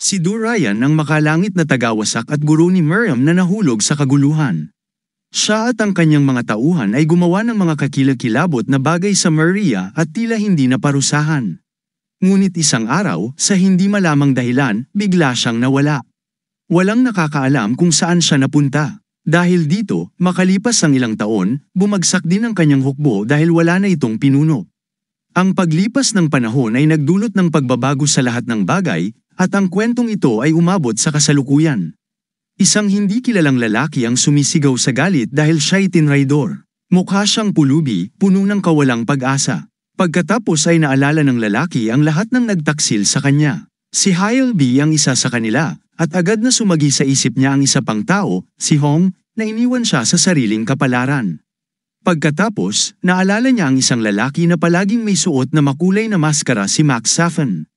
Si Durayan ang makalangit na tagawasak at guro ni Miriam na nahulog sa kaguluhan. Siya at ang kanyang mga tauhan ay gumawa ng mga kakilakilabot na bagay sa Maria at tila hindi naparusahan. Ngunit isang araw, sa hindi malamang dahilan, bigla siyang nawala. Walang nakakaalam kung saan siya napunta. Dahil dito, makalipas ang ilang taon, bumagsak din ang kanyang hukbo dahil wala na itong pinuno. Ang paglipas ng panahon ay nagdulot ng pagbabago sa lahat ng bagay, at ang kwentong ito ay umabot sa kasalukuyan. Isang hindi kilalang lalaki ang sumisigaw sa galit dahil siya'y tinraidor. Mukha siyang pulubi, puno ng kawalang pag-asa. Pagkatapos ay naalala ng lalaki ang lahat ng nagtaksil sa kanya. Si Hyle B ang isa sa kanila, at agad na sumagi sa isip niya ang isa pang tao, si Hong, na iniwan siya sa sariling kapalaran. Pagkatapos, naalala niya ang isang lalaki na palaging may suot na makulay na maskara si Max Safen.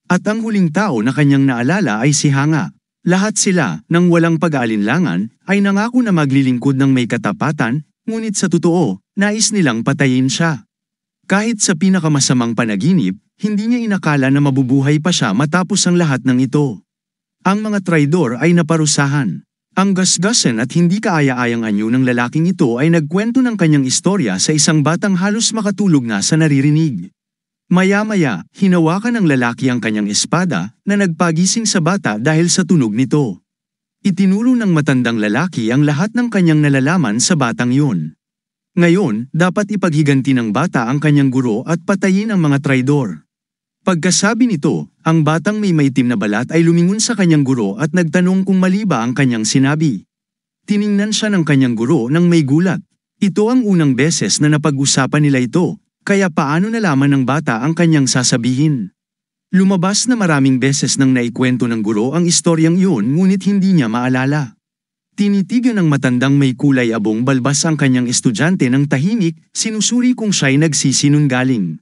At ang huling tao na kanyang naalala ay si Hanga. Lahat sila, nang walang pag-aalinlangan, ay nangako na maglilingkod ng may katapatan, ngunit sa totoo, nais nilang patayin siya. Kahit sa pinakamasamang panaginip, hindi niya inakala na mabubuhay pa siya matapos ang lahat ng ito. Ang mga traidor ay naparusahan. Ang gasgasan at hindi kaaya-ayang anyo ng lalaking ito ay nagkwento ng kanyang istorya sa isang batang halos makatulog na sa naririnig. Maya-maya, hinawakan ng lalaki ang kanyang espada na nagpagising sa bata dahil sa tunog nito. Itinuro ng matandang lalaki ang lahat ng kanyang nalalaman sa batang yun. Ngayon, dapat ipaghiganti ng bata ang kanyang guro at patayin ang mga traidor. Pagkasabi nito, ang batang may maitim na balat ay lumingon sa kanyang guro at nagtanong kung mali ba ang kanyang sinabi. Tiningnan siya ng kanyang guro nang may gulat. Ito ang unang beses na napag-usapan nila ito. Kaya paano nalaman ng bata ang kanyang sasabihin? Lumabas na maraming beses nang naikwento ng guro ang istoryang iyon ngunit hindi niya maalala. Tinitigan ng matandang may kulay abong balbas ang kanyang estudyante ng tahimik, sinusuri kung siya'y nagsisinungaling.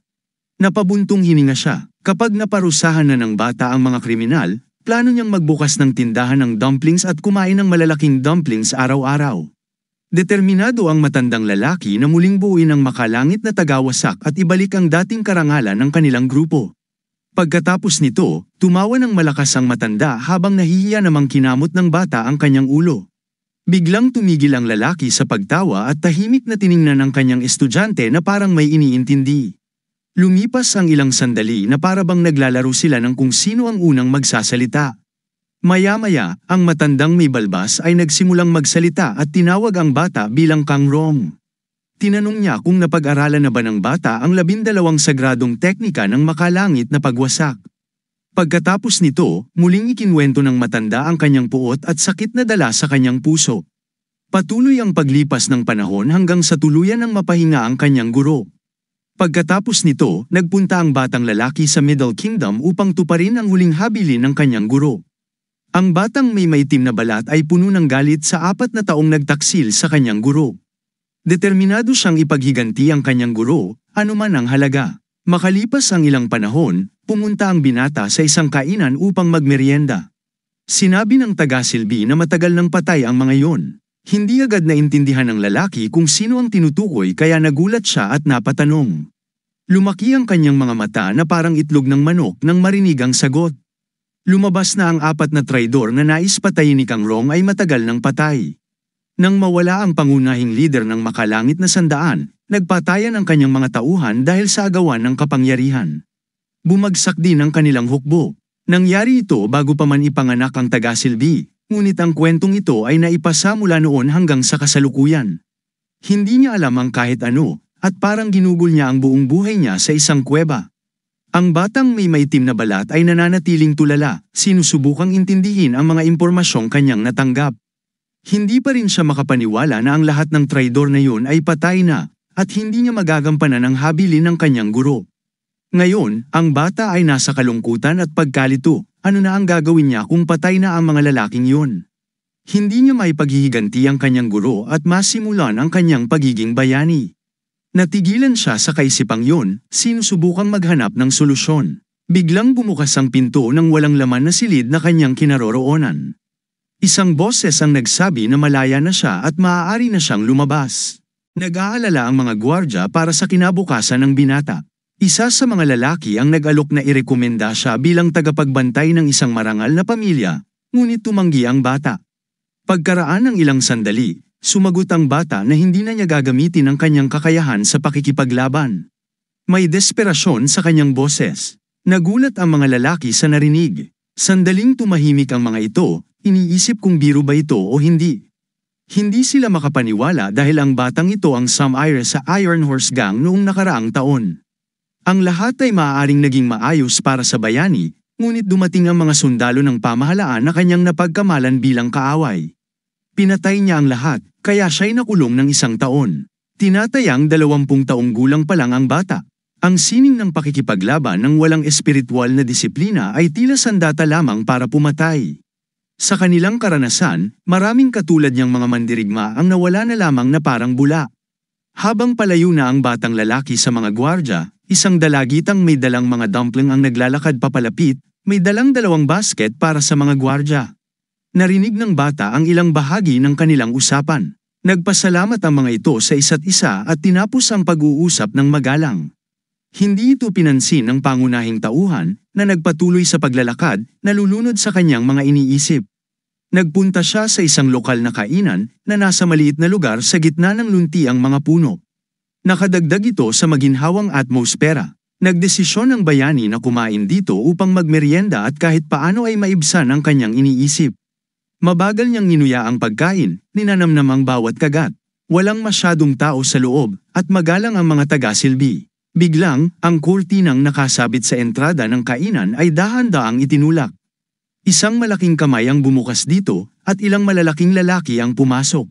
Napabuntong hininga siya. Kapag naparusahan na ng bata ang mga kriminal, plano niyang magbukas ng tindahan ng dumplings at kumain ng malalaking dumplings araw-araw. Determinado ang matandang lalaki na muling buuin ang makalangit na tagawasak at ibalik ang dating karangalan ng kanilang grupo. Pagkatapos nito, tumawa ng malakas ang matanda habang nahihiya namang kinamot ng bata ang kanyang ulo. Biglang tumigil ang lalaki sa pagtawa at tahimik na tiningnan ang kanyang estudyante na parang may iniintindi. Lumipas ang ilang sandali na parabang naglalaro sila ng kung sino ang unang magsasalita. Maya-maya, ang matandang may balbas ay nagsimulang magsalita at tinawag ang bata bilang Kang Rong. Tinanong niya kung napag-aralan na ba ng bata ang 12 sagradong teknika ng makalangit na pagwasak. Pagkatapos nito, muling ikinwento ng matanda ang kanyang puot at sakit na dala sa kanyang puso. Patuloy ang paglipas ng panahon hanggang sa tuluyan ng mapahinga ang kanyang guro. Pagkatapos nito, nagpunta ang batang lalaki sa Middle Kingdom upang tuparin ang huling habilin ng kanyang guro. Ang batang may maitim na balat ay puno ng galit sa 4 na taong nagtaksil sa kanyang guro. Determinado siyang ipaghiganti ang kanyang guro, anuman ang halaga. Makalipas ang ilang panahon, pumunta ang binata sa isang kainan upang magmeryenda. Sinabi ng taga-silbi na matagal nang patay ang mga iyon. Hindi agad naintindihan ng lalaki kung sino ang tinutukoy kaya nagulat siya at napatanong. Lumaki ang kanyang mga mata na parang itlog ng manok nang marinig ang sagot. Lumabas na ang 4 na traidor na nais patayin ni Kang Rong ay matagal nang patay. Nang mawala ang pangunahing lider ng makalangit na sandaan, nagpatayan ang kanyang mga tauhan dahil sa agawan ng kapangyarihan. Bumagsak din ang kanilang hukbo. Nangyari ito bago pa man ipanganak ang taga-silbi, ngunit ang kwentong ito ay naipasa mula noon hanggang sa kasalukuyan. Hindi niya alam ang kahit ano, at parang ginugol niya ang buong buhay niya sa isang kuweba. Ang batang may maitim na balat ay nananatiling tulala, sinusubukang intindihin ang mga impormasyong kanyang natanggap. Hindi pa rin siya makapaniwala na ang lahat ng traidor na yun ay patay na, at hindi niya magagampanan ang habilin ng kanyang guro. Ngayon, ang bata ay nasa kalungkutan at pagkalito, ano na ang gagawin niya kung patay na ang mga lalaking yun? Hindi niya maipaghihiganti ang kanyang guro at masimulan ang kanyang pagiging bayani. Natigilan siya sa kaisipang yun, sinusubukang maghanap ng solusyon. Biglang bumukas ang pinto ng walang laman na silid na kanyang kinaroroonan. Isang boses ang nagsabi na malaya na siya at maaari na siyang lumabas. Nag-aalala ang mga gwardya para sa kinabukasan ng binata. Isa sa mga lalaki ang nag-alok na irekomenda siya bilang tagapagbantay ng isang marangal na pamilya, ngunit tumanggi ang bata. Pagkaraan ng ilang sandali, sumagot ang bata na hindi na niya gagamitin ang kanyang kakayahan sa pakikipaglaban. May desperasyon sa kanyang boses. Nagulat ang mga lalaki sa narinig. Sandaling tumahimik ang mga ito, iniisip kung biro ba ito o hindi. Hindi sila makapaniwala dahil ang batang ito ang Sam-Ire sa Iron Horse Gang noong nakaraang taon. Ang lahat ay maaaring naging maayos para sa bayani, ngunit dumating ang mga sundalo ng pamahalaan na kanyang napagkamalan bilang kaaway. Pinatay niya ang lahat, kaya siya'y nakulong ng 1 taon. Tinatayang 20 taong gulang pa lang ang bata. Ang sining ng pakikipaglaban ng walang espiritual na disiplina ay tila sandata lamang para pumatay. Sa kanilang karanasan, maraming katulad niyang mga mandirigma ang nawala na lamang na parang bula. Habang palayo na ang batang lalaki sa mga gwardya, isang dalagitang may dalang mga dumpling ang naglalakad papalapit, may dalang 2 basket para sa mga gwardya. Narinig ng bata ang ilang bahagi ng kanilang usapan. Nagpasalamat ang mga ito sa isa't isa at tinapos ang pag-uusap ng magalang. Hindi ito pinansin ng pangunahing tauhan na nagpatuloy sa paglalakad, nalulunod sa kanyang mga iniisip. Nagpunta siya sa isang lokal na kainan na nasa maliit na lugar sa gitna ng luntiang mga puno. Nakadagdag ito sa maginhawang atmosfera. Nagdesisyon ang bayani na kumain dito upang magmeryenda at kahit paano ay maibsan ang kanyang iniisip. Mabagal niyang ninuya ang pagkain, ninanamnam ang bawat kagat. Walang masyadong tao sa loob at magalang ang mga taga-silbi. Biglang, ang kurtinang nakasabit sa entrada ng kainan ay dahan-daang itinulak. Isang malaking kamay ang bumukas dito at ilang malalaking lalaki ang pumasok.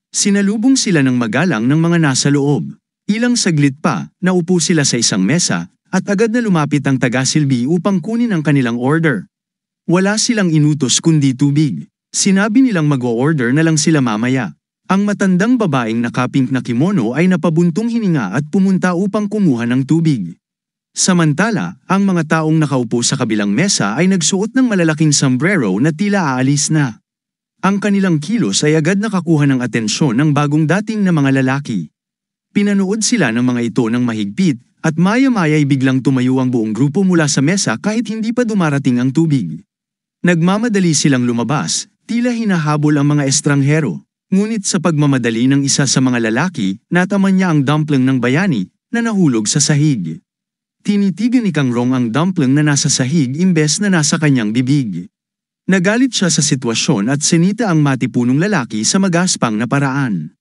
Sinalubong sila ng magalang ng mga nasa loob. Ilang saglit pa, naupo sila sa isang mesa at agad na lumapit ang taga-silbi upang kunin ang kanilang order. Wala silang inutos kundi tubig. Sinabi nilang mag-o-order na lang sila mamaya. Ang matandang babaeng nakapink na kimono ay napabuntong hininga at pumunta upang kumuha ng tubig. Samantala, ang mga taong nakaupo sa kabilang mesa ay nagsuot ng malalaking sombrero na tila aalis na. Ang kanilang kilos ay agad nakakuha ng atensyon ng bagong dating na mga lalaki. Pinanood sila ng mga ito ng mahigpit at maya-maya'y biglang tumayo ang buong grupo mula sa mesa kahit hindi pa dumarating ang tubig. Nagmamadali silang lumabas, tila hinahabol ang mga estranghero. Ngunit sa pagmamadali ng isa sa mga lalaki, nataman niya ang dumpling ng bayani na nahulog sa sahig. Tinitigan ni Kang Rong ang dumpling na nasa sahig imbes na nasa kanyang bibig. Nagalit siya sa sitwasyon at sinita ang matipunong lalaki sa magaspang na paraan.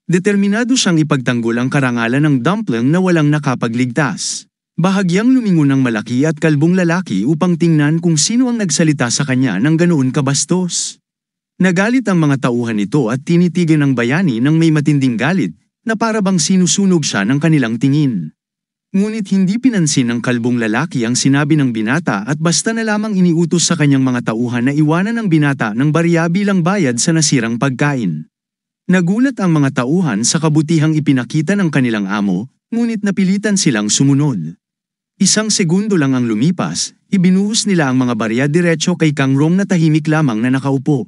Determinado siyang ipagtanggol ang karangalan ng dumpling na walang nakapagligtas. Bahagyang lumingon ang malaki at kalbong lalaki upang tingnan kung sino ang nagsalita sa kanya ng ganoon kabastos. Nagalit ang mga tauhan nito at tinitigan ng bayani ng may matinding galit na para bang sinusunog siya ng kanilang tingin. Ngunit hindi pinansin ng kalbong lalaki ang sinabi ng binata at basta na lamang iniutos sa kanyang mga tauhan na iwanan ng binata ng barya bilang bayad sa nasirang pagkain. Nagulat ang mga tauhan sa kabutihang ipinakita ng kanilang amo, ngunit napilitan silang sumunod. 1 segundo lang ang lumipas, ibinuhos nila ang mga barya diretso kay Kang Rong na tahimik lamang na nakaupo.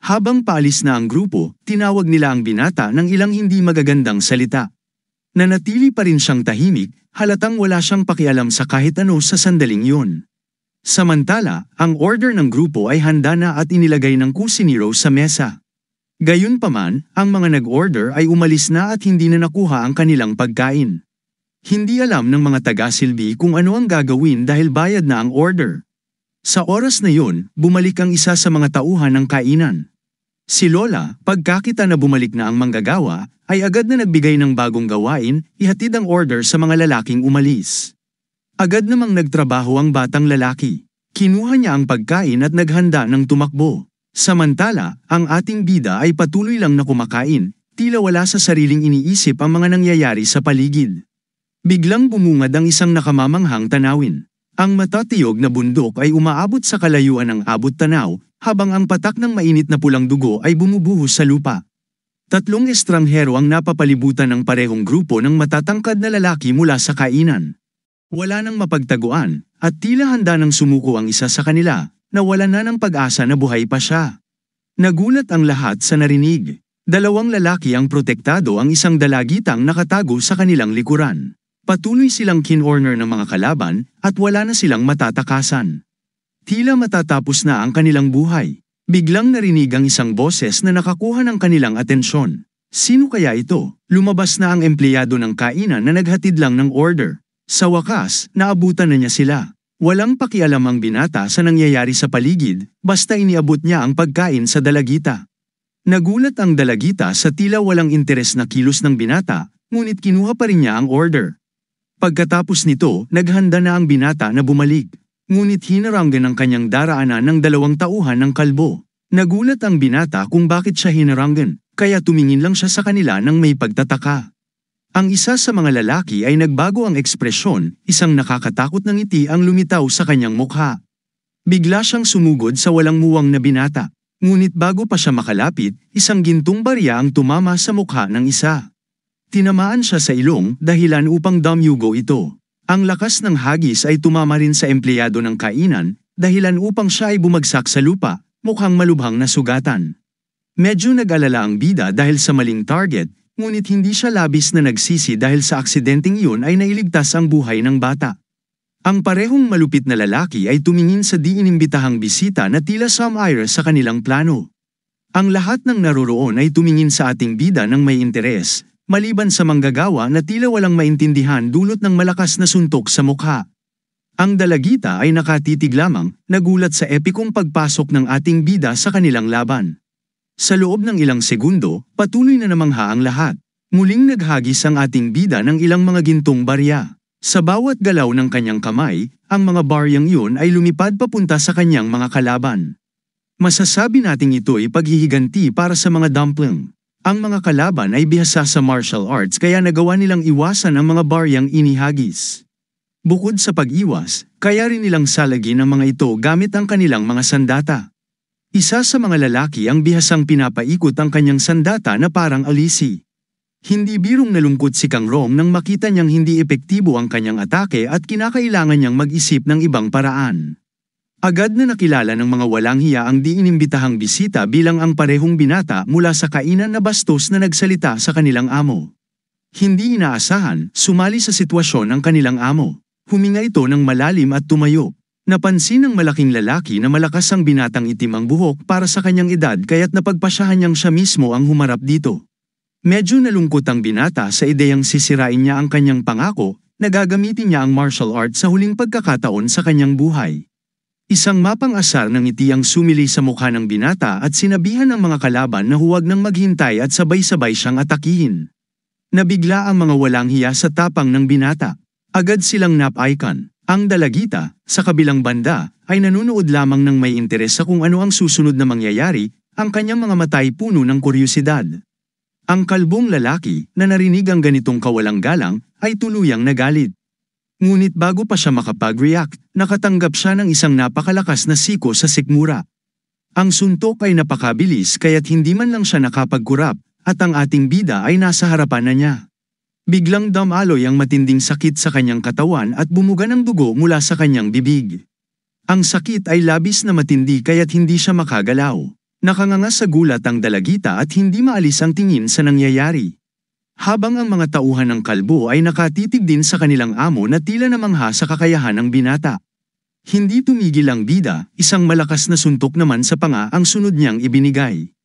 Habang paalis na ang grupo, tinawag nila ang binata ng ilang hindi magagandang salita. Nanatili pa rin siyang tahimik, halatang wala siyang pakialam sa kahit ano sa sandaling yun. Samantala, ang order ng grupo ay handa na at inilagay ng kusinero sa mesa. Gayunpaman, ang mga nag-order ay umalis na at hindi na nakuha ang kanilang pagkain. Hindi alam ng mga taga-silbi kung ano ang gagawin dahil bayad na ang order. Sa oras na yun, bumalik ang isa sa mga tauhan ng kainan. Si Lola, pagkakita na bumalik na ang manggagawa, ay agad na nagbigay ng bagong gawain, ihatid ang order sa mga lalaking umalis. Agad namang nagtrabaho ang batang lalaki. Kinuha niya ang pagkain at naghanda ng tumakbo. Samantala, ang ating bida ay patuloy lang na kumakain, tila wala sa sariling iniisip ang mga nangyayari sa paligid. Biglang bumungad ang isang nakamamanghang tanawin. Ang matatiyog na bundok ay umaabot sa kalayuan ng abot tanaw, habang ang patak ng mainit na pulang dugo ay bumubuhos sa lupa. 3 estranghero ang napapalibutan ng parehong grupo ng matatangkad na lalaki mula sa kainan. Wala nang mapagtaguan, at tila handa nang sumuko ang isa sa kanila, na wala na ng pag-asa na buhay pa siya. Nagulat ang lahat sa narinig. 2 lalaki ang protektado ang isang dalagitang nakatago sa kanilang likuran. Patuloy silang kinorner ng mga kalaban at wala na silang matatakasan. Tila matatapos na ang kanilang buhay. Biglang narinig ang isang boses na nakakuha ng kanilang atensyon. Sino kaya ito? Lumabas na ang empleyado ng kainan na naghatid lang ng order. Sa wakas, naabutan na niya sila. Walang pakialam ang binata sa nangyayari sa paligid, basta iniabot niya ang pagkain sa dalagita. Nagulat ang dalagita sa tila walang interes na kilos ng binata, ngunit kinuha pa rin niya ang order. Pagkatapos nito, naghanda na ang binata na bumalik. Ngunit hinaranggan ang kanyang daraanan ng 2 tauhan ng kalbo. Nagulat ang binata kung bakit siya hinaranggan, kaya tumingin lang siya sa kanila ng may pagtataka. Ang isa sa mga lalaki ay nagbago ang ekspresyon, isang nakakatakot na ngiti ang lumitaw sa kanyang mukha. Bigla siyang sumugod sa walang muwang na binata, ngunit bago pa siya makalapit, isang gintong barya ang tumama sa mukha ng isa. Tinamaan siya sa ilong dahilan upang damyugo ito. Ang lakas ng hagis ay tumama rin sa empleyado ng kainan, dahilan upang siya ay bumagsak sa lupa, mukhang malubhang na sugatan. Medyo nag-alala ang bida dahil sa maling target, ngunit hindi siya labis na nagsisi dahil sa aksidenteng iyon ay nailigtas ang buhay ng bata. Ang parehong malupit na lalaki ay tumingin sa di-inimbitahang bisita na tila sumire sa kanilang plano. Ang lahat ng naroroon ay tumingin sa ating bida ng may interes, maliban sa manggagawa na tila walang maintindihan dulot ng malakas na suntok sa mukha. Ang dalagita ay nakatitig lamang, nagulat sa epikong pagpasok ng ating bida sa kanilang laban. Sa loob ng ilang segundo, patuloy na namangha ang lahat. Muling naghagis ang ating bida ng ilang mga gintong barya. Sa bawat galaw ng kanyang kamay, ang mga baryang iyon ay lumipad papunta sa kanyang mga kalaban. Masasabi nating ito ay paghihiganti para sa mga dumpling. Ang mga kalaban ay bihasa sa martial arts kaya nagawa nilang iwasan ang mga baryang inihagis. Bukod sa pag-iwas, kaya rin nilang salagin ang mga ito gamit ang kanilang mga sandata. Isa sa mga lalaki ang bihasang pinapaikot ang kanyang sandata na parang alisi. Hindi birong nalungkot si Kang Rong nang makita niyang hindi epektibo ang kanyang atake at kinakailangan niyang mag-isip ng ibang paraan. Agad na nakilala ng mga walang hiya ang di-inimbitahang bisita bilang ang parehong binata mula sa kainan na bastos na nagsalita sa kanilang amo. Hindi inaasahan, sumali sa sitwasyon ang kanilang amo. Huminga ito ng malalim at tumayo. Napansin ng malaking lalaki na malakas ang binatang itim ang buhok para sa kanyang edad kaya't napagpasyahan niyang siya mismo ang humarap dito. Medyo nalungkot ang binata sa ideyang sisirain niya ang kanyang pangako na gagamitin niya ang martial art sa huling pagkakataon sa kanyang buhay. Isang mapang-asar ng ngiti ang sumili sa mukha ng binata at sinabihan ng mga kalaban na huwag nang maghintay at sabay-sabay siyang atakihin. Nabigla ang mga walang hiya sa tapang ng binata. Agad silang nap-icon. Ang dalagita, sa kabilang banda, ay nanunood lamang ng may interes sa kung ano ang susunod na mangyayari, ang kanyang mga mata ay puno ng kuryosidad. Ang kalbong lalaki, na narinig ang ganitong kawalang galang, ay tuluyang nagalit. Ngunit bago pa siya makapag-react, nakatanggap siya ng isang napakalakas na siko sa sikmura. Ang suntok ay napakabilis kaya't hindi man lang siya nakapagkurap, at ang ating bida ay nasa harapan na niya. Biglang damaloy ang matinding sakit sa kanyang katawan at bumuga ng dugo mula sa kanyang bibig. Ang sakit ay labis na matindi kaya't hindi siya makagalaw. Nakanganga sa gulat ang dalagita at hindi maalis ang tingin sa nangyayari. Habang ang mga tauhan ng kalbo ay nakatitig din sa kanilang amo na tila namangha sa kakayahan ng binata. Hindi tumigil ang bida, isang malakas na suntok naman sa panga ang sunod niyang ibinigay.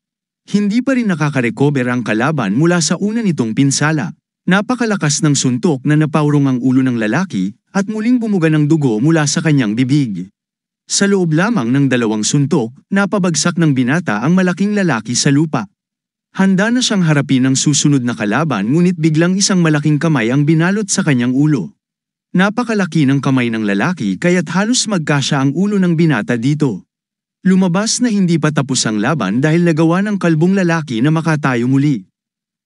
Hindi pa rin nakakarecover ang kalaban mula sa una nitong pinsala. Napakalakas ng suntok na napaurong ang ulo ng lalaki at muling bumuga ng dugo mula sa kanyang bibig. Sa loob lamang ng 2 suntok, napabagsak ng binata ang malaking lalaki sa lupa. Handa na siyang harapin ang susunod na kalaban ngunit biglang isang malaking kamay ang binalot sa kanyang ulo. Napakalaki ng kamay ng lalaki kaya't halos magkasya ang ulo ng binata dito. Lumabas na hindi pa tapos ang laban dahil nagawa ng kalbong lalaki na makatayo muli.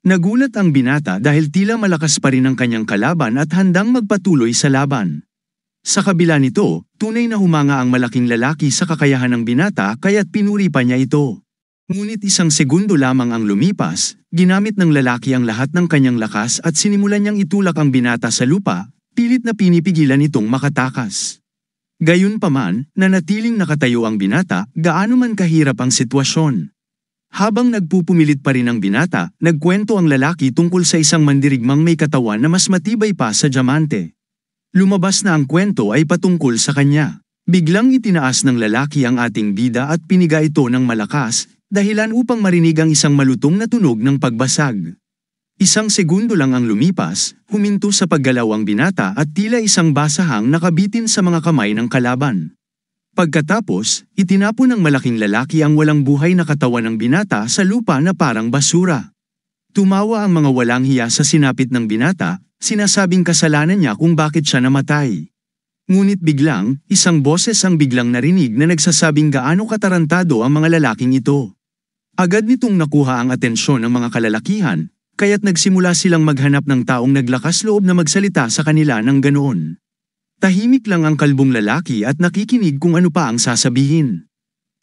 Nagulat ang binata dahil tila malakas pa rin ang kanyang kalaban at handang magpatuloy sa laban. Sa kabila nito, tunay na humanga ang malaking lalaki sa kakayahan ng binata kaya't pinuri pa niya ito. Ngunit 1 segundo lamang ang lumipas, ginamit ng lalaki ang lahat ng kanyang lakas at sinimulan niyang itulak ang binata sa lupa, pilit na pinipigilan itong makatakas. Gayunpaman, nanatiling nakatayo ang binata, gaano man kahirap ang sitwasyon. Habang nagpupumilit pa rin ang binata, nagkwento ang lalaki tungkol sa isang mandirigmang may katawan na mas matibay pa sa diamante. Lumabas na ang kwento ay patungkol sa kanya. Biglang itinaas ng lalaki ang ating bida at piniga ito ng malakas, dahilan upang marinig ang isang malutong na tunog ng pagbasag. Isang segundo lang ang lumipas, huminto sa paggalaw ang binata at tila isang basahang nakabitin sa mga kamay ng kalaban. Pagkatapos, itinapon ng malaking lalaki ang walang buhay na katawan ng binata sa lupa na parang basura. Tumawa ang mga walang hiya sa sinapit ng binata, sinasabing kasalanan niya kung bakit siya namatay. Ngunit biglang, isang boses ang biglang narinig na nagsasabing gaano katarantado ang mga lalaking ito. Agad nitong nakuha ang atensyon ng mga kalalakihan, kaya't nagsimula silang maghanap ng taong naglakas loob na magsalita sa kanila ng ganoon. Tahimik lang ang kalbong lalaki at nakikinig kung ano pa ang sasabihin.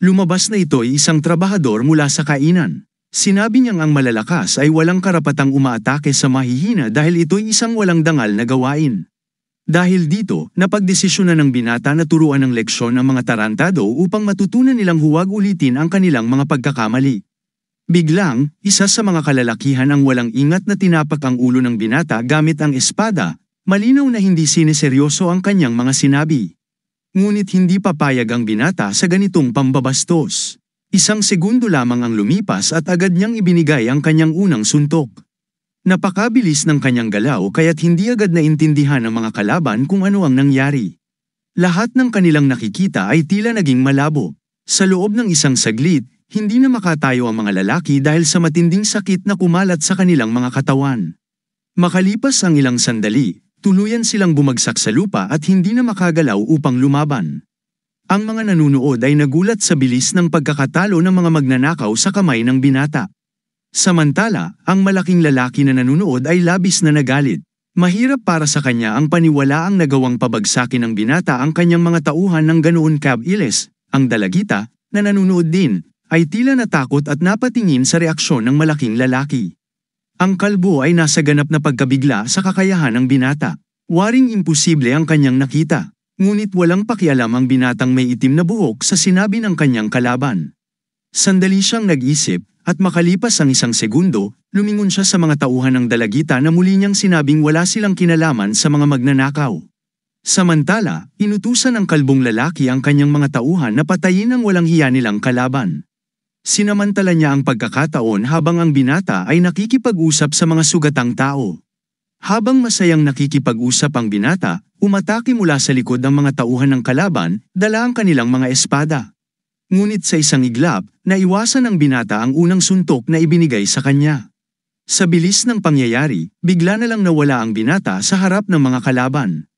Lumabas na ito'y isang trabahador mula sa kainan. Sinabi niyang ang malalakas ay walang karapatang umaatake sa mahihina dahil ito'y isang walang dangal na gawain. Dahil dito, napagdesisyonan ng binata na turuan ng leksyon ang mga tarantado upang matutunan nilang huwag ulitin ang kanilang mga pagkakamali. Biglang, isa sa mga kalalakihan ang walang ingat na tinapak ang ulo ng binata gamit ang espada. Malinaw na hindi sineseryoso ang kanyang mga sinabi. Ngunit hindi papayag ang binata sa ganitong pambabastos. Isang segundo lamang ang lumipas at agad niyang ibinigay ang kanyang unang suntok. Napakabilis ng kanyang galaw kaya't hindi agad naintindihan ng mga kalaban kung ano ang nangyari. Lahat ng kanilang nakikita ay tila naging malabo. Sa loob ng isang saglit, hindi na makatayo ang mga lalaki dahil sa matinding sakit na kumalat sa kanilang mga katawan. Makalipas ang ilang sandali, tuluyan silang bumagsak sa lupa at hindi na makagalaw upang lumaban. Ang mga nanunood ay nagulat sa bilis ng pagkakatalo ng mga magnanakaw sa kamay ng binata. Samantala, ang malaking lalaki na nanunood ay labis na nagalit. Mahirap para sa kanya ang paniwalaang nagawang pabagsakin ng binata ang kanyang mga tauhan ng ganoon kabilis. Ang dalagita, na nanunood din, ay tila natakot at napatingin sa reaksyon ng malaking lalaki. Ang kalbo ay nasa ganap na pagkabigla sa kakayahan ng binata. Waring imposible ang kanyang nakita, ngunit walang pakialam ang binatang may itim na buhok sa sinabi ng kanyang kalaban. Sandali siyang nag-isip, at makalipas ang isang segundo, lumingon siya sa mga tauhan ng dalagita na muli niyang sinabing wala silang kinalaman sa mga magnanakaw. Samantala, inutusan ng kalbong lalaki ang kanyang mga tauhan na patayin ang walang hiya nilang kalaban. Sinamantala niya ang pagkakataon habang ang binata ay nakikipag-usap sa mga sugatang tao. Habang masayang nakikipag-usap ang binata, umatake mula sa likod ng mga tauhan ng kalaban, dala ang kanilang mga espada. Ngunit sa isang iglap, naiwasan ng binata ang unang suntok na ibinigay sa kanya. Sa bilis ng pangyayari, bigla na lang nawala ang binata sa harap ng mga kalaban.